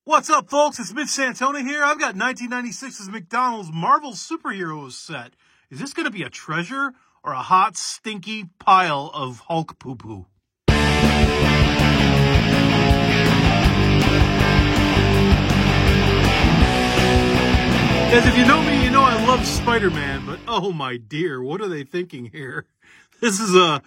What's up, folks? It's Mitch Santona here. I've got 1996's McDonald's Marvel Superheroes set. Is this going to be a treasure or a hot, stinky pile of Hulk poo-poo? As if you know me, you know I love Spider-Man, but oh my dear, what are they thinking here? This is a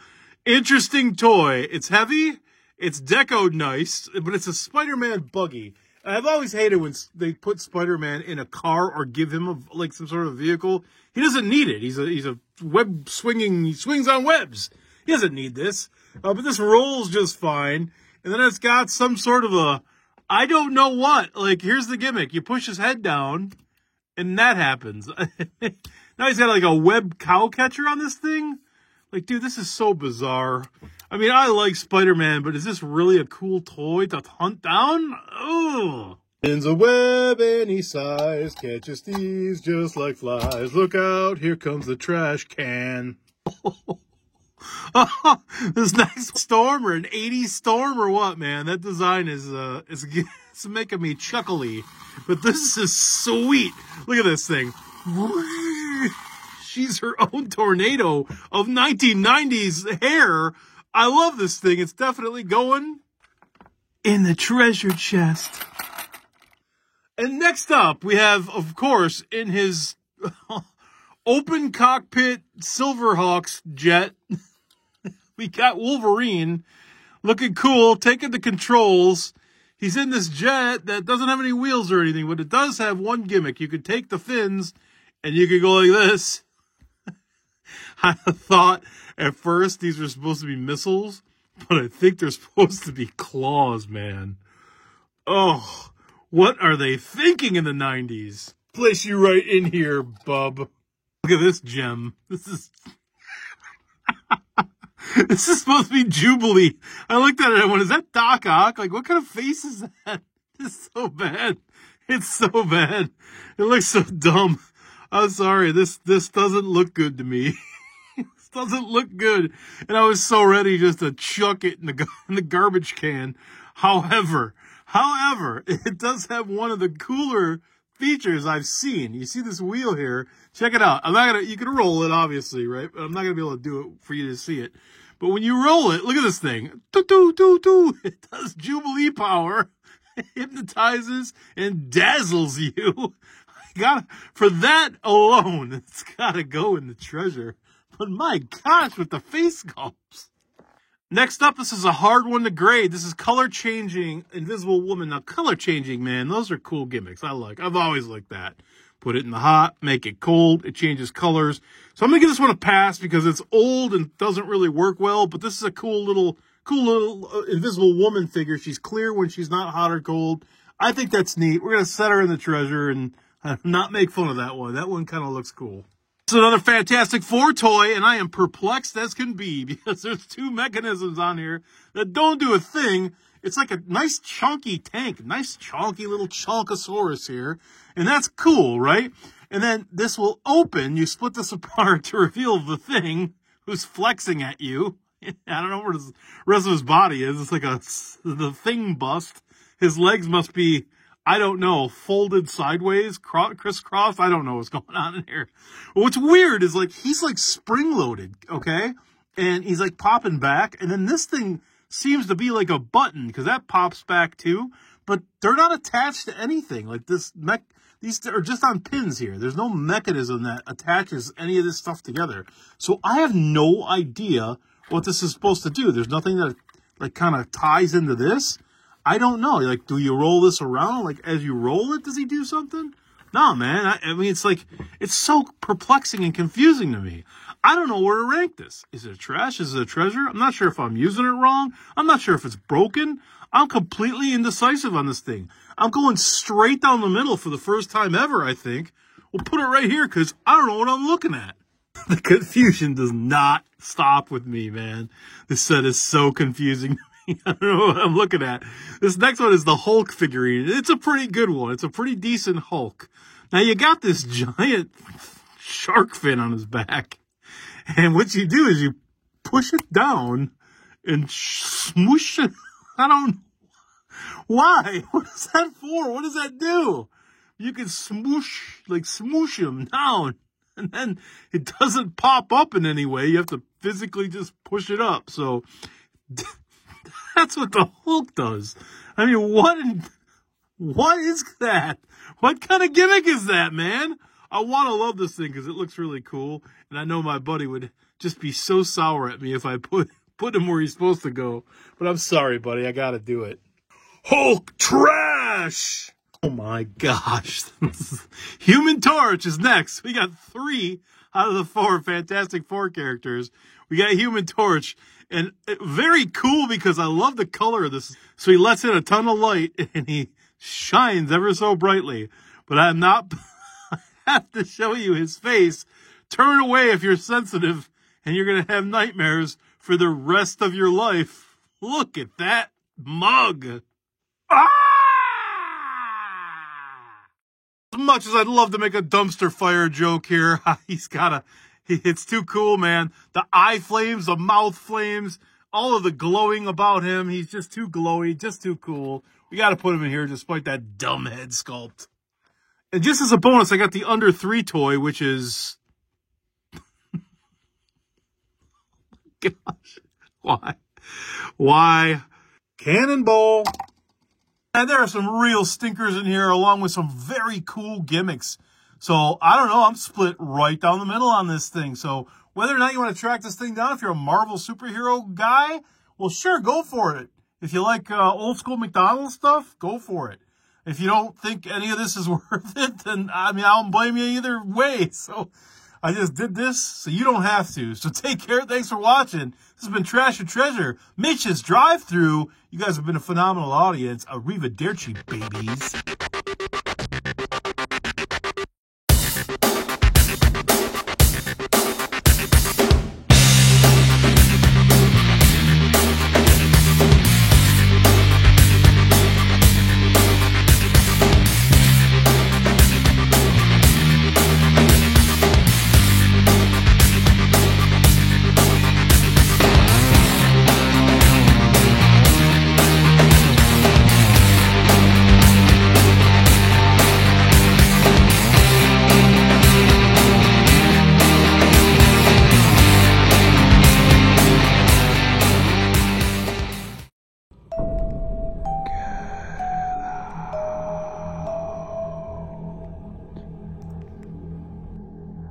interesting toy. It's heavy, it's decoed nice, but it's a Spider-Man buggy. I've always hated when they put Spider-Man in a car or give him like some sort of vehicle. He doesn't need it. He's a web swinging. He swings on webs. He doesn't need this. But this rolls just fine. And then it's got some sort of a, I don't know what. Like, here's the gimmick: you push his head down, and that happens. Now he's got like a web cow catcher on this thing. Like, dude, this is so bizarre. I mean, I like Spider-Man, but is this really a cool toy to hunt down? Oh. Spins a web any size, catches thieves just like flies. Look out, here comes the trash can. This next storm or an 80s storm or what, man? That design is it's making me chuckly. But this is sweet. Look at this thing. She's her own tornado of 1990s hair. I love this thing. It's definitely going in the treasure chest. And next up, we have, of course, in his open cockpit Silverhawks jet, we got Wolverine looking cool, taking the controls. He's in this jet that doesn't have any wheels or anything, but it does have one gimmick. You could take the fins and you could go like this. I thought at first these were supposed to be missiles, but I think they're supposed to be claws, man. Oh, what are they thinking in the 90s? Place you right in here, bub. Look at this gem. This is this is supposed to be Jubilee. I looked at it and went, is that Doc Ock? Like, what kind of face is that? It's so bad. It's so bad. It looks so dumb. I'm sorry. This doesn't look good to me. This doesn't look good. And I was so ready just to chuck it in the garbage can. However, it does have one of the cooler features I've seen. You see this wheel here? Check it out. You can roll it, obviously, right? But I'm not going to be able to do it for you to see it. But when you roll it, look at this thing. It does Jubilee power. It hypnotizes and dazzles you. For that alone, it's gotta go in the treasure. But my gosh, with the face sculpts. Next up, this is a hard one to grade. This is color changing Invisible Woman. Now, color changing, man, those are cool gimmicks. I've always liked that. Put it in the hot, make it cold, it changes colors. So I'm gonna give this one a pass because it's old and doesn't really work well, but this is a cool little Invisible Woman figure. She's clear when she's not hot or cold. I think that's neat. We're gonna set her in the treasure and not make fun of that one. That one kind of looks cool. It's another Fantastic Four toy, and I am perplexed as can be because there's two mechanisms on here that don't do a thing. It's like a nice chunky tank, nice chunky little Chalkosaurus here, and that's cool, right? And then this will open. You split this apart to reveal the thing who's flexing at you. I don't know where the rest of his body is. It's like the thing bust. His legs must be, I don't know, folded sideways, crisscross. I don't know what's going on in here. What's weird is like he's like spring-loaded, okay? And he's like popping back. And then this thing seems to be like a button because that pops back too. But they're not attached to anything. Like these are just on pins here. There's no mechanism that attaches any of this stuff together. So I have no idea what this is supposed to do. There's nothing that like kind of ties into this. I don't know. Like, do you roll this around? Like, as you roll it, does he do something? No, man. I mean, it's so perplexing and confusing to me. I don't know where to rank this. Is it trash? Is it a treasure? I'm not sure if I'm using it wrong. I'm not sure if it's broken. I'm completely indecisive on this thing. I'm going straight down the middle for the first time ever, I think. We'll put it right here because I don't know what I'm looking at. The confusion does not stop with me, man. This set is so confusing. I don't know what I'm looking at. This next one is the Hulk figurine. It's a pretty good one. It's a pretty decent Hulk. Now, you got this giant shark fin on his back. And what you do is you push it down and smoosh it. I don't Why? What is that for? What does that do? You can smoosh him down, and then it doesn't pop up in any way. You have to physically just push it up. So that's what the Hulk does. I mean, what is that? What kind of gimmick is that, man? I want to love this thing because it looks really cool, and I know my buddy would just be so sour at me if I put him where he's supposed to go. But I'm sorry, buddy. I got to do it. Hulk trash! Oh my gosh. Human Torch is next. We got 3 out of the 4 Fantastic Four characters. We got Human Torch. And very cool because I love the color of this. So he lets in a ton of light and he shines ever so brightly. But I'm not... I have to show you his face. Turn away if you're sensitive and you're going to have nightmares for the rest of your life. Look at that mug. Ah! As much as I'd love to make a dumpster fire joke here, it's too cool, man. The eye flames, the mouth flames, all of the glowing about him. He's just too glowy, just too cool. We got to put him in here despite that dumb head sculpt. And just as a bonus, I got the Under 3 toy, which is... Gosh. Why? Cannonball. And there are some real stinkers in here, along with some very cool gimmicks. So, I don't know, I'm split right down the middle on this thing. So, whether or not you want to track this thing down, if you're a Marvel superhero guy, well, sure, go for it. If you like old school McDonald's stuff, go for it. If you don't think any of this is worth it, then, I mean, I don't blame you either way. So, I just did this so you don't have to. So take care. Thanks for watching. This has been Trash or Treasure. Mitch's Drive-Thru. You guys have been a phenomenal audience. Arrivederci, babies.